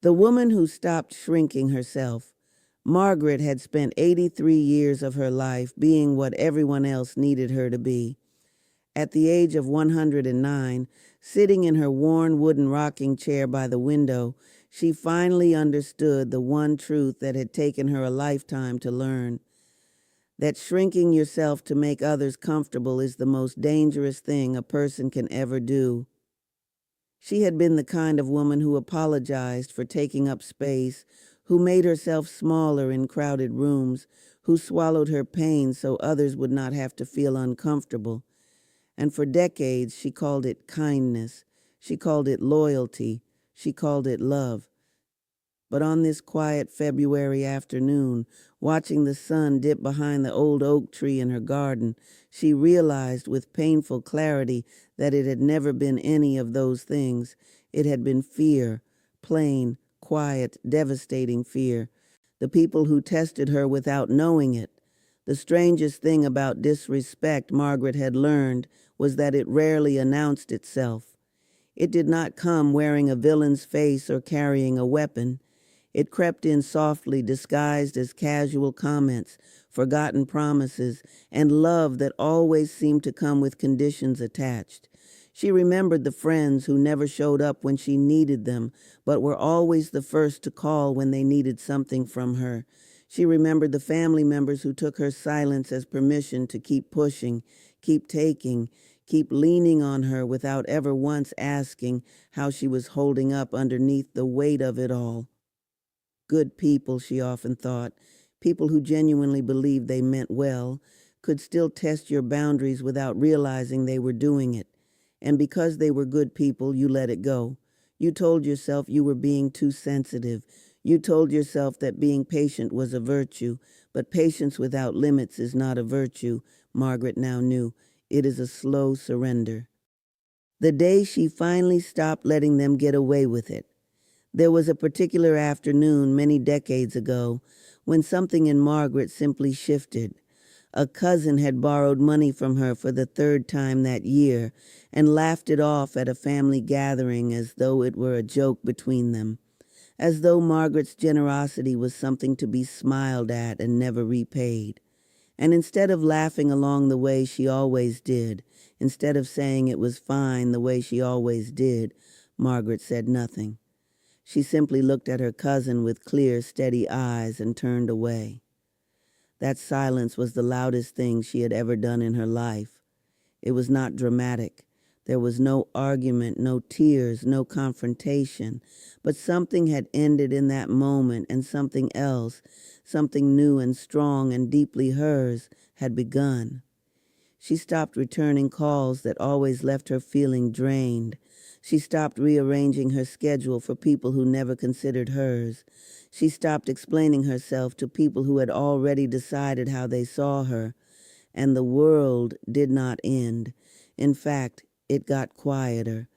The woman who stopped shrinking herself. Margaret had spent 83 years of her life being what everyone else needed her to be. At the age of 109, sitting in her worn wooden rocking chair by the window, she finally understood the one truth that had taken her a lifetime to learn: that shrinking yourself to make others comfortable is the most dangerous thing a person can ever do. She had been the kind of woman who apologized for taking up space, who made herself smaller in crowded rooms, who swallowed her pain so others would not have to feel uncomfortable. And for decades, she called it kindness. She called it loyalty. She called it love. But on this quiet February afternoon, watching the sun dip behind the old oak tree in her garden, she realized with painful clarity that it had never been any of those things. It had been fear, plain, quiet, devastating fear. The people who tested her without knowing it. The strangest thing about disrespect, Margaret had learned, was that it rarely announced itself. It did not come wearing a villain's face or carrying a weapon. It crept in softly, disguised as casual comments, forgotten promises, and love that always seemed to come with conditions attached. She remembered the friends who never showed up when she needed them, but were always the first to call when they needed something from her. She remembered the family members who took her silence as permission to keep pushing, keep taking, keep leaning on her without ever once asking how she was holding up underneath the weight of it all. Good people, she often thought, people who genuinely believed they meant well, could still test your boundaries without realizing they were doing it. And because they were good people, you let it go. You told yourself you were being too sensitive. You told yourself that being patient was a virtue, but patience without limits is not a virtue, Margaret now knew. It is a slow surrender. The day she finally stopped letting them get away with it. There was a particular afternoon many decades ago when something in Margaret simply shifted. A cousin had borrowed money from her for the third time that year and laughed it off at a family gathering as though it were a joke between them, as though Margaret's generosity was something to be smiled at and never repaid. And instead of laughing along the way she always did, instead of saying it was fine the way she always did, Margaret said nothing. She simply looked at her cousin with clear, steady eyes and turned away. That silence was the loudest thing she had ever done in her life. It was not dramatic. There was no argument, no tears, no confrontation. But something had ended in that moment, and something else, something new and strong and deeply hers, had begun. She stopped returning calls that always left her feeling drained. She stopped rearranging her schedule for people who never considered hers. She stopped explaining herself to people who had already decided how they saw her. And the world did not end. In fact, it got quieter.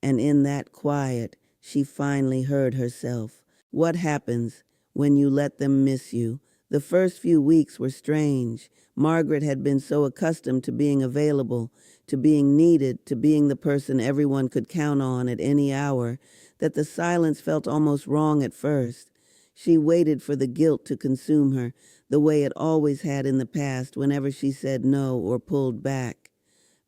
And in that quiet, she finally heard herself. What happens when you let them miss you? The first few weeks were strange. Margaret had been so accustomed to being available, to being needed, to being the person everyone could count on at any hour, that the silence felt almost wrong at first. She waited for the guilt to consume her, the way it always had in the past whenever she said no or pulled back.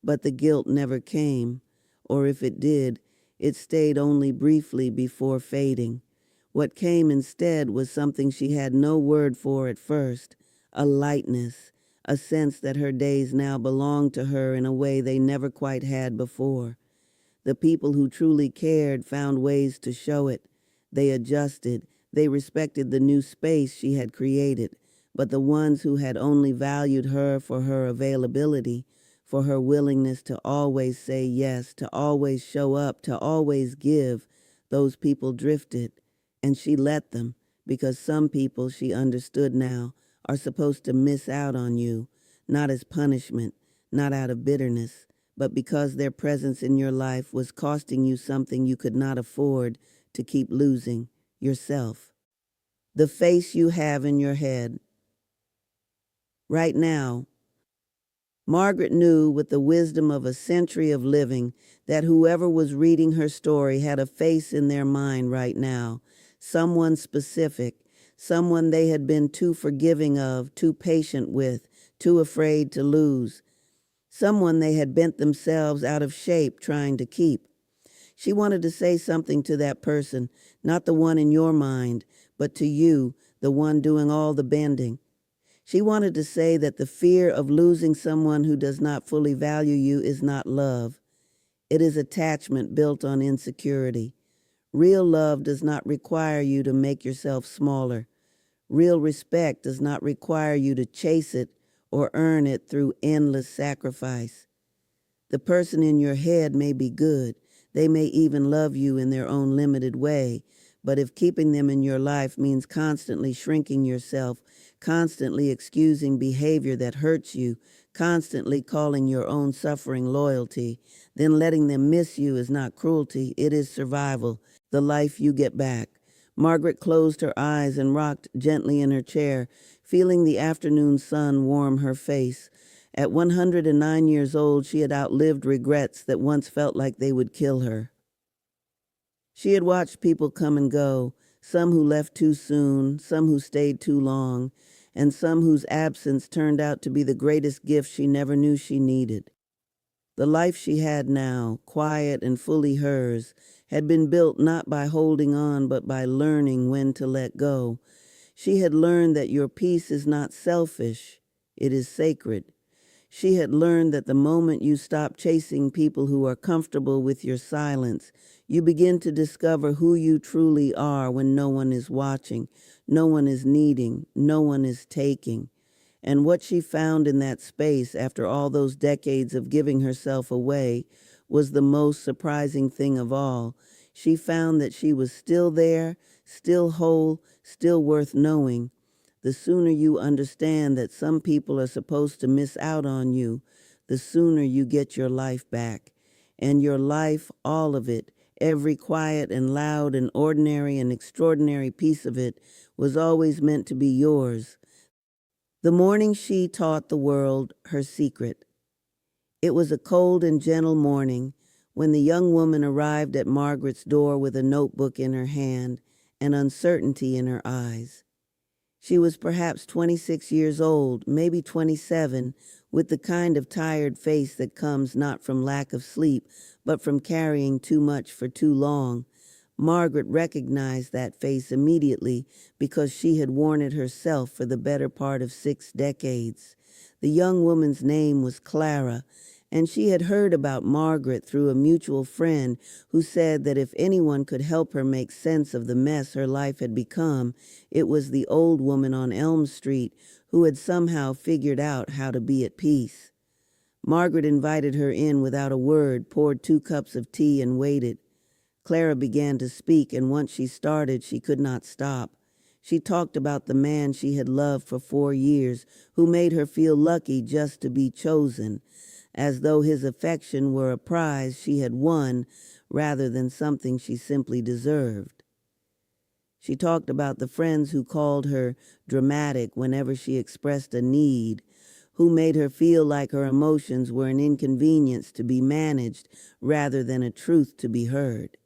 But the guilt never came, or if it did, it stayed only briefly before fading. What came instead was something she had no word for at first, a lightness, a sense that her days now belonged to her in a way they never quite had before. The people who truly cared found ways to show it. They adjusted. They respected the new space she had created. But the ones who had only valued her for her availability, for her willingness to always say yes, to always show up, to always give, those people drifted. And she let them, because some people, she understood now, are supposed to miss out on you, not as punishment, not out of bitterness, but because their presence in your life was costing you something you could not afford to keep losing, yourself. The face you have in your head. Right now, Margaret knew with the wisdom of a century of living that whoever was reading her story had a face in their mind right now, someone specific, someone they had been too forgiving of, too patient with, too afraid to lose, someone they had bent themselves out of shape trying to keep. She wanted to say something to that person, not the one in your mind, but to you, the one doing all the bending. She wanted to say that the fear of losing someone who does not fully value you is not love. It is attachment built on insecurity. Real love does not require you to make yourself smaller. Real respect does not require you to chase it or earn it through endless sacrifice. The person in your head may be good. They may even love you in their own limited way. But if keeping them in your life means constantly shrinking yourself, constantly excusing behavior that hurts you, constantly calling your own suffering loyalty, then letting them miss you is not cruelty, it is survival, the life you get back. Margaret closed her eyes and rocked gently in her chair, feeling the afternoon sun warm her face. At 109 years old, she had outlived regrets that once felt like they would kill her. She had watched people come and go, some who left too soon, some who stayed too long, and some whose absence turned out to be the greatest gift she never knew she needed. The life she had now, quiet and fully hers, had been built not by holding on but by learning when to let go. She had learned that your peace is not selfish, it is sacred. She had learned that the moment you stop chasing people who are comfortable with your silence, you begin to discover who you truly are when no one is watching, no one is needing, no one is taking. And what she found in that space after all those decades of giving herself away was the most surprising thing of all. She found that she was still there, still whole, still worth knowing. The sooner you understand that some people are supposed to miss out on you, the sooner you get your life back. And your life, all of it, every quiet and loud and ordinary and extraordinary piece of it, was always meant to be yours. The morning she taught the world her secret. It was a cold and gentle morning when the young woman arrived at Margaret's door with a notebook in her hand and uncertainty in her eyes. She was perhaps 26 years old, maybe 27, with the kind of tired face that comes not from lack of sleep, but from carrying too much for too long. Margaret recognized that face immediately because she had worn it herself for the better part of 6 decades. The young woman's name was Clara, and she had heard about Margaret through a mutual friend who said that if anyone could help her make sense of the mess her life had become, it was the old woman on Elm Street who had somehow figured out how to be at peace. Margaret invited her in without a word, poured 2 cups of tea, and waited. Clara began to speak, and once she started, she could not stop. She talked about the man she had loved for 4 years, who made her feel lucky just to be chosen, as though his affection were a prize she had won rather than something she simply deserved. She talked about the friends who called her dramatic whenever she expressed a need, who made her feel like her emotions were an inconvenience to be managed rather than a truth to be heard.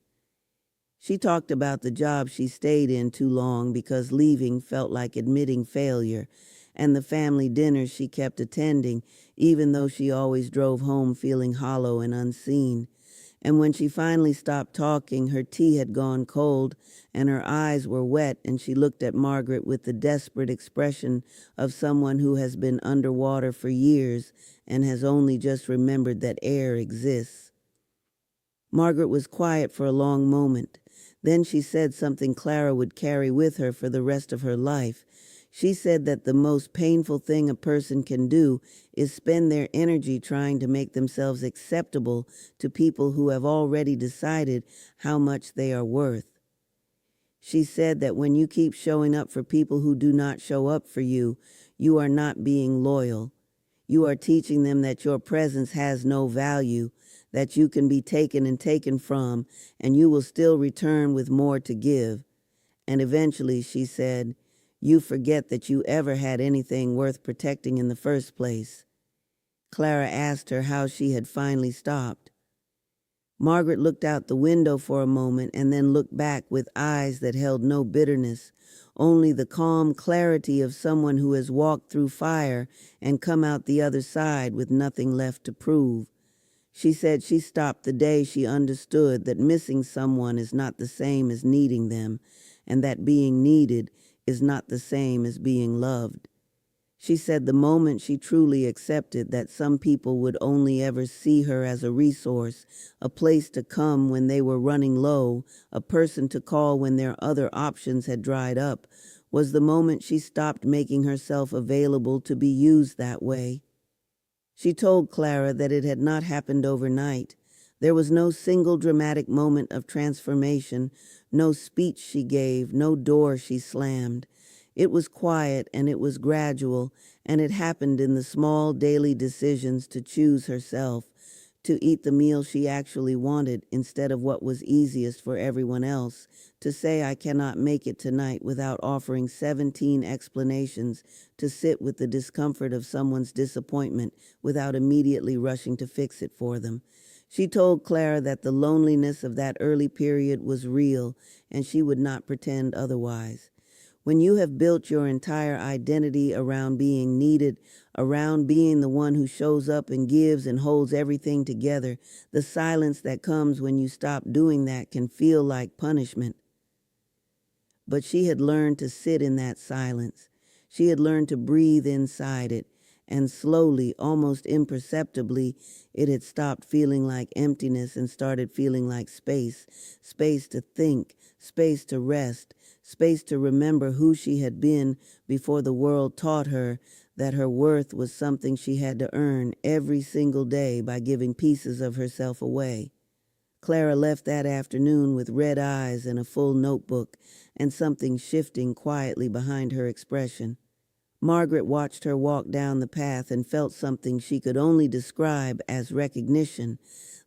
She talked about the job she stayed in too long because leaving felt like admitting failure, and the family dinners she kept attending, even though she always drove home feeling hollow and unseen. And when she finally stopped talking, her tea had gone cold, and her eyes were wet, and she looked at Margaret with the desperate expression of someone who has been underwater for years and has only just remembered that air exists. Margaret was quiet for a long moment. Then she said something Clara would carry with her for the rest of her life. She said that the most painful thing a person can do is spend their energy trying to make themselves acceptable to people who have already decided how much they are worth. She said that when you keep showing up for people who do not show up for you, you are not being loyal. You are teaching them that your presence has no value, that you can be taken and taken from, and you will still return with more to give. And eventually, she said, you forget that you ever had anything worth protecting in the first place. Clara asked her how she had finally stopped. Margaret looked out the window for a moment and then looked back with eyes that held no bitterness, only the calm clarity of someone who has walked through fire and come out the other side with nothing left to prove. She said she stopped the day she understood that missing someone is not the same as needing them, and that being needed is not the same as being loved. She said the moment she truly accepted that some people would only ever see her as a resource, a place to come when they were running low, a person to call when their other options had dried up, was the moment she stopped making herself available to be used that way. She told Clara that it had not happened overnight. There was no single dramatic moment of transformation, no speech she gave, no door she slammed. It was quiet and it was gradual, and it happened in the small daily decisions to choose herself, to eat the meal she actually wanted instead of what was easiest for everyone else, to say I cannot make it tonight without offering 17 explanations, to sit with the discomfort of someone's disappointment without immediately rushing to fix it for them. She told Clara that the loneliness of that early period was real, and she would not pretend otherwise. When you have built your entire identity around being needed, around being the one who shows up and gives and holds everything together, the silence that comes when you stop doing that can feel like punishment. But she had learned to sit in that silence. She had learned to breathe inside it, and slowly, almost imperceptibly, it had stopped feeling like emptiness and started feeling like space, space to think, space to rest, space to remember who she had been before the world taught her that her worth was something she had to earn every single day by giving pieces of herself away. Clara left that afternoon with red eyes and a full notebook, and something shifting quietly behind her expression. Margaret watched her walk down the path and felt something she could only describe as recognition,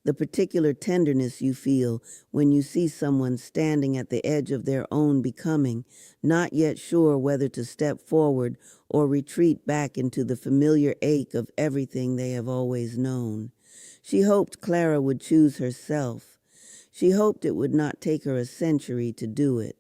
the particular tenderness you feel when you see someone standing at the edge of their own becoming, not yet sure whether to step forward or retreat back into the familiar ache of everything they have always known. She hoped Clara would choose herself. She hoped it would not take her a century to do it.